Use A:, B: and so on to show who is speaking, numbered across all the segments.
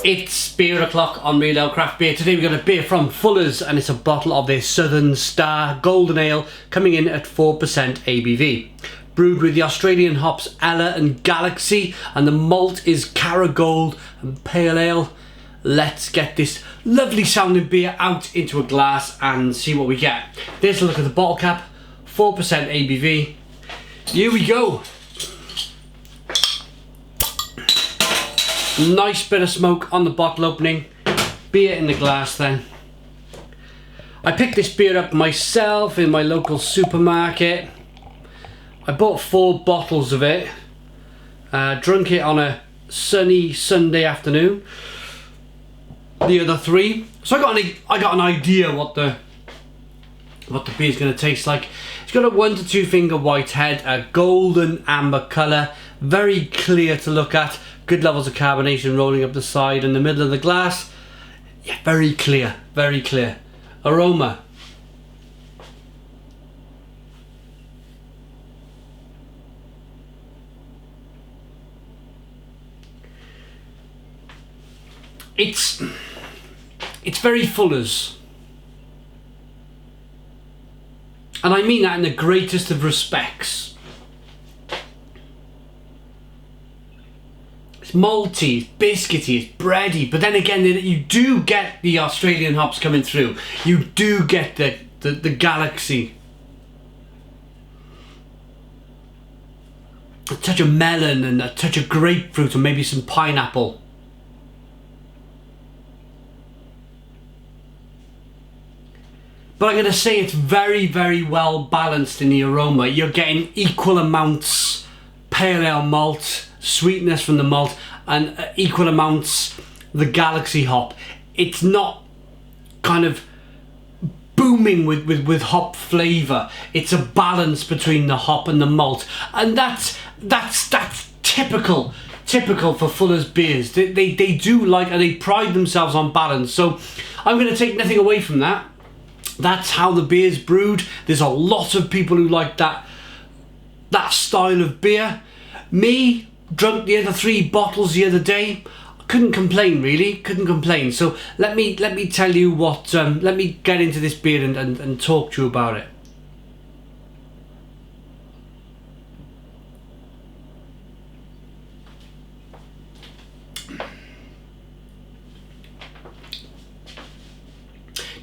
A: It's beer o'clock on Real Ale Craft Beer. Today we've got a beer from Fuller's and it's a bottle of their Southern Star Golden Ale coming in at 4% ABV. Brewed with the Australian hops Ella and Galaxy, and the malt is Caragold and Pale Ale. Let's get this lovely sounding beer out into a glass and see what we get. There's a look at the bottle cap, 4% ABV. Here we go. Nice bit of smoke on the bottle opening. Beer in the glass then. I picked this beer up myself in my local supermarket. I bought 4 bottles of it. Drunk it on a sunny Sunday afternoon. The other 3. So I got an idea what the beer's going to taste like. It's got a 1 to 2 finger white head, a golden amber colour, very clear to look at. Good levels of carbonation rolling up the side and the middle of the glass. Yeah, very clear, very clear. Aroma. It's very Fuller's. And I mean that in the greatest of respects. It's malty, it's biscuity, it's bready, but then again you do get the Australian hops coming through. You do get the Galaxy. A touch of melon and a touch of grapefruit and maybe some pineapple. But I'm going to say it's very, very well balanced in the aroma. You're getting equal amounts pale ale malt, sweetness from the malt, and equal amounts the Galaxy hop. It's not kind of booming with hop flavour. It's a balance between the hop and the malt, and that's typical for Fuller's beers. They do like, and they pride themselves on balance. So I'm going to take nothing away from that. That's how the beer's brewed. There's a lot of people who like that style of beer. Me, drunk the other 3 bottles the other day. Couldn't complain, really. Couldn't complain. So let me tell you what. Let me get into this beer and talk to you about it.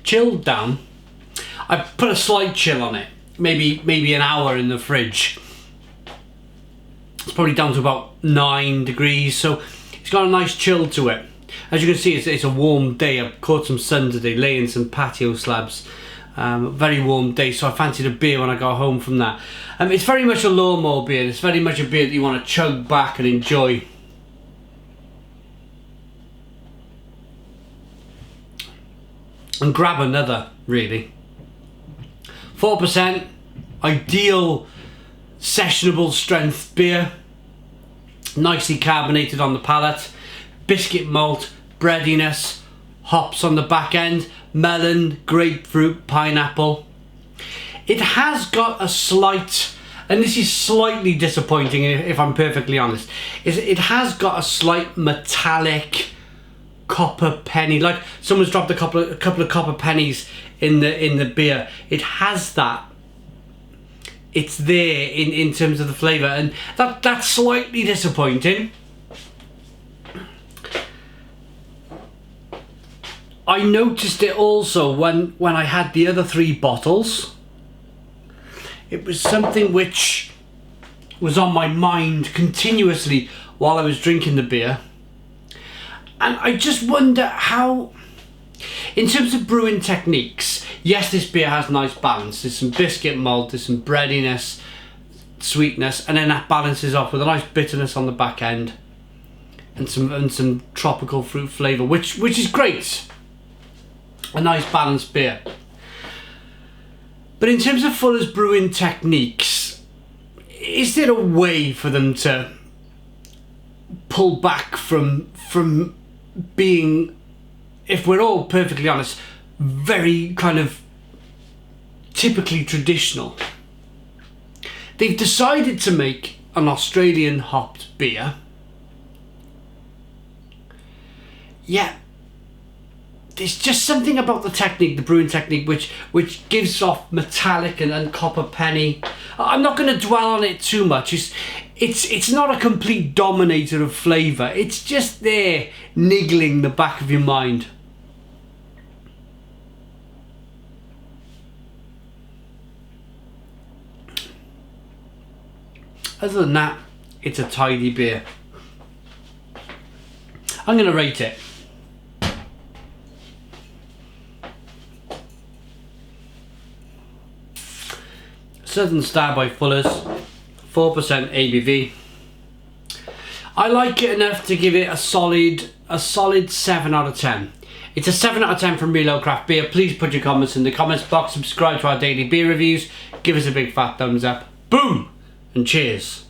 A: Chilled down. I put a slight chill on it. Maybe an hour in the fridge. It's probably down to about 9 degrees, so it's got a nice chill to it. As you can see, it's a warm day. I've caught some sun today, laying some patio slabs. Very warm day, so I fancied a beer when I got home from that. It's very much a lawnmower beer. It's very much a beer that you want to chug back and enjoy. And grab another, really. 4%, ideal sessionable strength beer, nicely carbonated on the palate, biscuit malt, breadiness, hops on the back end, melon, grapefruit, pineapple. It has got a slight, and this is slightly disappointing if I'm perfectly honest, it has got a slight metallic copper penny, like someone's dropped a couple of copper pennies in the beer. It has that. It's there in terms of the flavour, and that's slightly disappointing. I noticed it also when I had the other 3 bottles. It was something which was on my mind continuously while I was drinking the beer. And I just wonder how, in terms of brewing techniques, yes, this beer has nice balance. There's some biscuit malt, there's some breadiness, sweetness, and then that balances off with a nice bitterness on the back end and some tropical fruit flavour, which is great. A nice balanced beer. But in terms of Fuller's brewing techniques, is there a way for them to pull back from being, if we're all perfectly honest, very kind of typically traditional. They've decided to make an Australian hopped beer. Yeah, there's just something about the technique, the brewing technique, which gives off metallic and copper penny. I'm not going to dwell on it too much. It's not a complete dominator of flavour. It's just there, niggling the back of your mind. Other than that, it's a tidy beer. I'm going to rate it. Southern Star by Fuller's, 4% ABV. I like it enough to give it a solid 7 out of 10. It's a 7 out of 10 from Reload Craft Beer. Please put your comments in the comments box, subscribe to our daily beer reviews, give us a big fat thumbs up. Boom! And cheers.